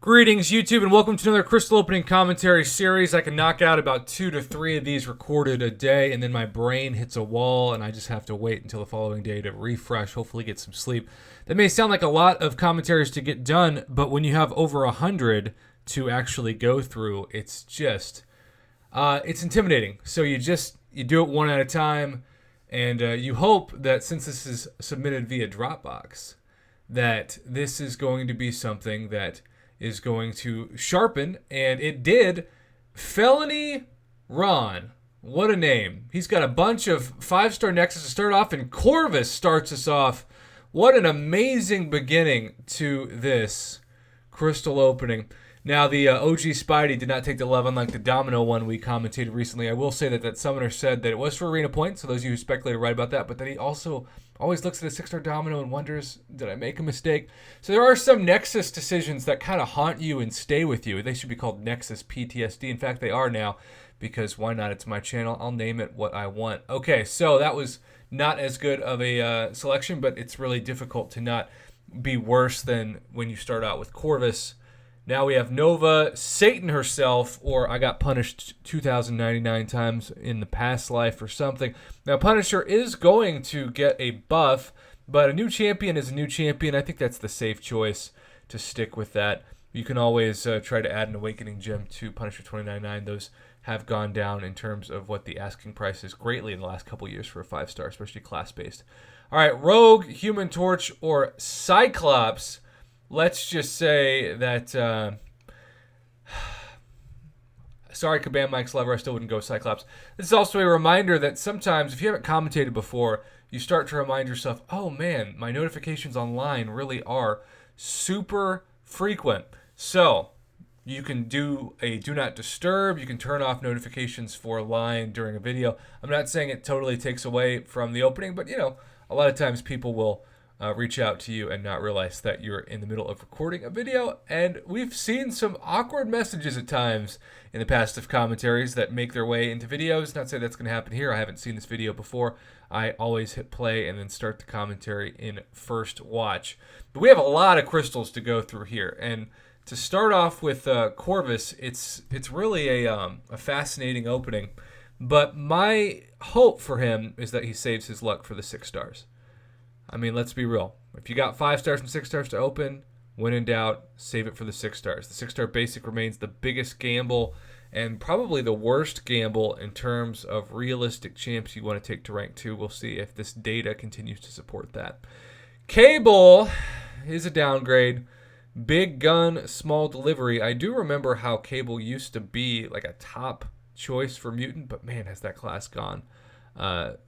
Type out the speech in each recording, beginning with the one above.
Greetings, YouTube, and welcome to another crystal opening commentary series. I can knock out about 2 to 3 of these recorded a day, and then my brain hits a wall, and I just have to wait until the following day to refresh, hopefully get some sleep. That may sound like a lot of commentaries to get done, but when you have over 100 to actually go through, it's just, it's intimidating. So you do it one at a time, and you hope that since this is submitted via Dropbox, that this is going to be something that is going to sharpen, and it did. FelonyRon, what a name. He's got a bunch of 5-star Nexus to start off, and Corvus starts us off. What an amazing beginning to this crystal opening. Now, the OG Spidey did not take the love, unlike the Domino one we commentated recently. I will say that summoner said that it was for arena points, so those of you who speculated are right about that, but that he also always looks at a 6-star Domino and wonders, did I make a mistake? So there are some Nexus decisions that kind of haunt you and stay with you. They should be called Nexus PTSD. In fact, they are now, because why not? It's my channel. I'll name it what I want. Okay, so that was not as good of a selection, but it's really difficult to not be worse than when you start out with Corvus. Now we have Nova, Satan herself, or I got punished 2,099 times in the past life or something. Now Punisher is going to get a buff, but a new champion is a new champion. I think that's the safe choice to stick with that. You can always try to add an Awakening Gem to Punisher 2099. Those have gone down in terms of what the asking price is greatly in the last couple years for a 5-star, especially class-based. All right, Rogue, Human Torch, or Cyclops. Let's just say that, sorry, Kabam Mike's Lover, I still wouldn't go Cyclops. This is also a reminder that sometimes, if you haven't commentated before, you start to remind yourself, oh man, my notifications online really are super frequent. So, you can do a do not disturb, you can turn off notifications for line during a video. I'm not saying it totally takes away from the opening, but a lot of times people will reach out to you and not realize that you're in the middle of recording a video. And we've seen some awkward messages at times in the past of commentaries that make their way into videos. Not say that's going to happen here. I haven't seen this video before. I always hit play and then start the commentary in first watch. But we have a lot of crystals to go through here. And to start off with Corvus, it's really a fascinating opening. But my hope for him is that he saves his luck for the 6 stars. I mean, let's be real. If you got 5 stars and 6 stars to open, when in doubt, save it for the 6 stars. The 6-star basic remains the biggest gamble and probably the worst gamble in terms of realistic champs you want to take to rank 2. We'll see if this data continues to support that. Cable is a downgrade. Big gun, small delivery. I do remember how Cable used to be like a top choice for Mutant, but man, has that class gone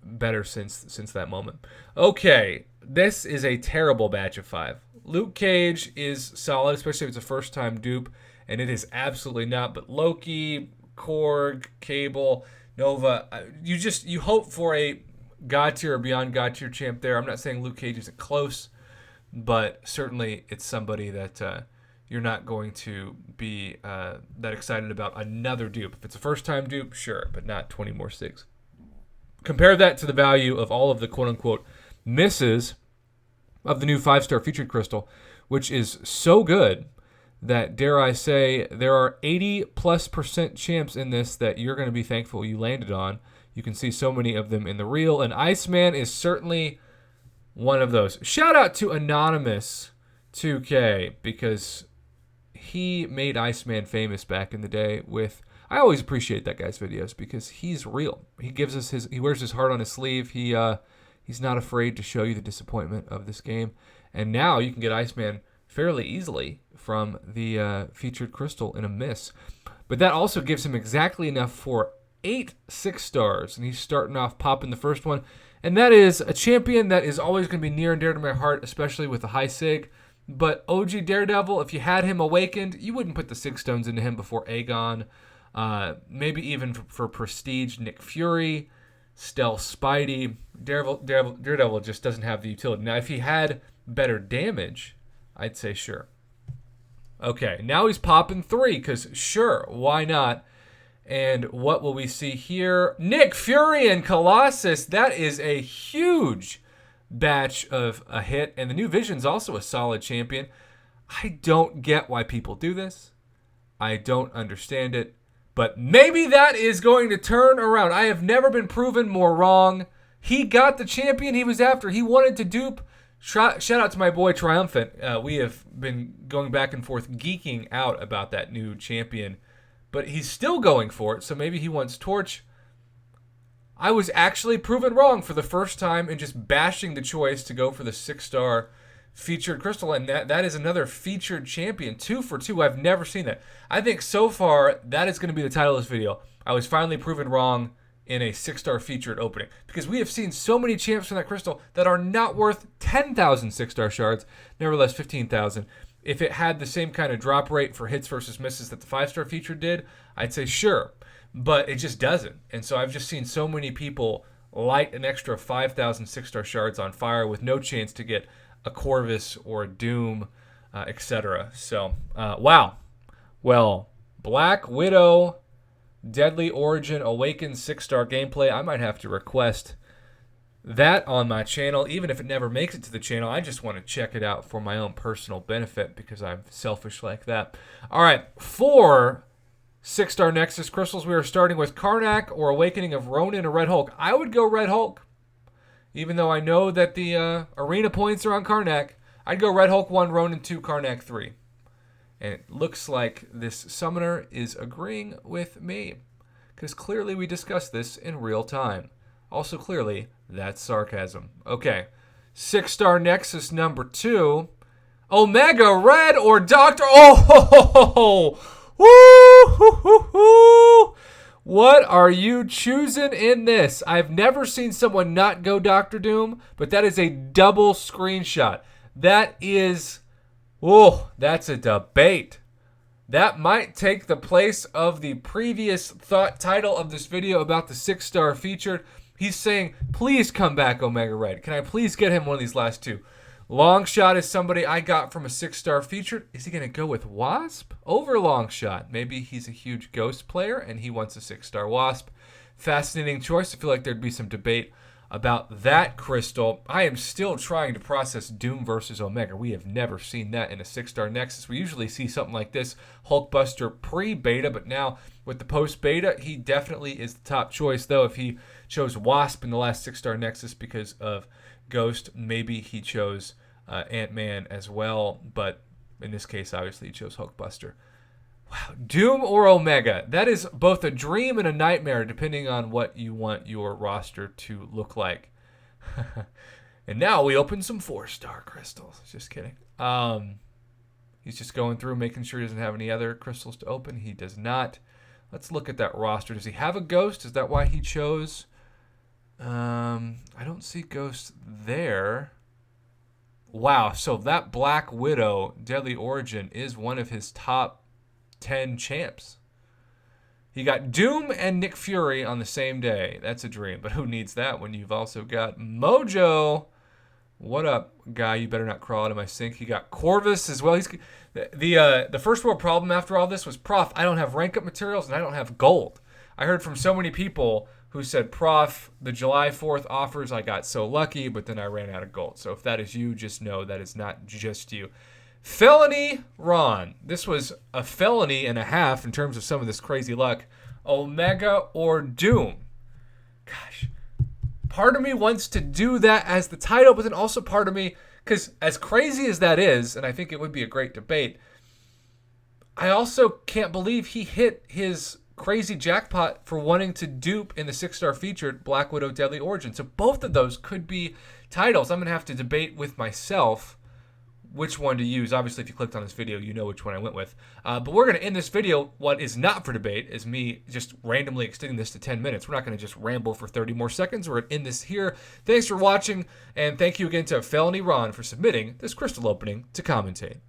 better since that moment. Okay, this is a terrible batch of 5. Luke Cage is solid, especially if it's a first-time dupe, and it is absolutely not. But Loki, Korg, Cable, Nova, you hope for a God tier or beyond God tier champ there. I'm not saying Luke Cage isn't close, but certainly it's somebody that you're not going to be that excited about another dupe. If it's a first-time dupe, sure, but not 20 more 6. Compare that to the value of all of the quote-unquote misses of the new 5-star featured crystal, which is so good that, dare I say, there are 80+% champs in this that you're going to be thankful you landed on. You can see so many of them in the reel, and Iceman is certainly one of those. Shout out to Anonymous 2K, because he made Iceman famous back in the day with... I always appreciate that guy's videos because he's real. He gives us he wears his heart on his sleeve. He's not afraid to show you the disappointment of this game. And now you can get Iceman fairly easily from the featured crystal in a miss. But that also gives him exactly enough for 8 6 stars. And he's starting off popping the first one. And that is a champion that is always going to be near and dear to my heart, especially with the high sig. But OG Daredevil, if you had him awakened, you wouldn't put the 6 stones into him before Aegon. Maybe even for Prestige, Nick Fury, Stealth Spidey. Daredevil just doesn't have the utility. Now, if he had better damage, I'd say sure. Okay, now he's popping 3, because sure, why not? And what will we see here? Nick Fury and Colossus. That is a huge batch of a hit. And the new Vision's also a solid champion. I don't get why people do this. I don't understand it. But maybe that is going to turn around. I have never been proven more wrong. He got the champion he was after. He wanted to dupe. Shout out to my boy Triumphant. We have been going back and forth geeking out about that new champion. But he's still going for it, so maybe he wants Torch. I was actually proven wrong for the first time in just bashing the choice to go for the 6-star featured crystal, and that is another featured champion. 2 for 2. I've never seen that. I think so far that is going to be the title of this video. I was finally proven wrong in a 6-star featured opening, because we have seen so many champs from that crystal that are not worth 10,000 6-star shards, nevertheless 15,000. If it had the same kind of drop rate for hits versus misses that the 5-star featured did, I'd say sure, but it just doesn't. And so I've just seen so many people light an extra 5,000 6-star shards on fire with no chance to get a Corvus or a Doom, etc. So, wow. Well, Black Widow, Deadly Origin, Awakened 6-star gameplay. I might have to request that on my channel, even if it never makes it to the channel. I just want to check it out for my own personal benefit because I'm selfish like that. All right, 4 6-star Nexus crystals. We are starting with Karnak or Awakening of Ronin or Red Hulk. I would go Red Hulk. Even though I know that the arena points are on Karnak, I'd go Red Hulk 1, Ronin 2, Karnak 3. And it looks like this summoner is agreeing with me, because clearly we discussed this in real time. Also clearly, that's sarcasm. Okay, 6-star Nexus number 2, Omega Red or Doctor... Oh, woo, hoo, hoo, hoo. What are you choosing in this? I've never seen someone not go Dr. Doom, but that is a double screenshot. That is, that's a debate. That might take the place of the previous thought title of this video about the 6-star featured. He's saying, please come back, Omega Red. Can I please get him one of these last 2? Longshot is somebody I got from a 6-star featured. Is he going to go with Wasp over Longshot? Maybe he's a huge Ghost player and he wants a 6-star Wasp. Fascinating choice. I feel like there'd be some debate about that crystal. I am still trying to process Doom versus Omega. We have never seen that in a 6-star Nexus. We usually see something like this, Hulkbuster pre-beta, but now with the post-beta, he definitely is the top choice, though. If he chose Wasp in the last 6-star Nexus because of Ghost, maybe he chose Ant-Man as well, but in this case, obviously, he chose Hulkbuster. Wow, Doom or Omega? That is both a dream and a nightmare, depending on what you want your roster to look like. And now we open some 4-star crystals. Just kidding. He's just going through, making sure he doesn't have any other crystals to open. He does not. Let's look at that roster. Does he have a Ghost? Is that why he chose? I don't see Ghost there. Wow, so that Black Widow, Deadly Origin, is one of his top 10 champs. He got Doom and Nick Fury on the same day. That's a dream, but who needs that when you've also got Mojo? What up, guy? You better not crawl out of my sink. He got Corvus as well. He's the first world problem after all this was, Prof, I don't have rank up materials and I don't have gold. I heard from so many people who said, Prof, the July 4th offers, I got so lucky, but then I ran out of gold. So if that is you, just know that is not just you. FelonyRon. This was a felony and a half in terms of some of this crazy luck. Omega or Doom. Gosh. Part of me wants to do that as the title, but then also part of me, because as crazy as that is, and I think it would be a great debate, I also can't believe he hit his crazy jackpot for wanting to dupe in the 6-star featured Black Widow Deadly Origin. So both of those could be titles. I'm going to have to debate with myself which one to use. Obviously, if you clicked on this video, you know which one I went with. But we're going to end this video. What is not for debate is me just randomly extending this to 10 minutes. We're not going to just ramble for 30 more seconds. We're going to end this here. Thanks for watching, and thank you again to FelonyRon for submitting this crystal opening to commentate.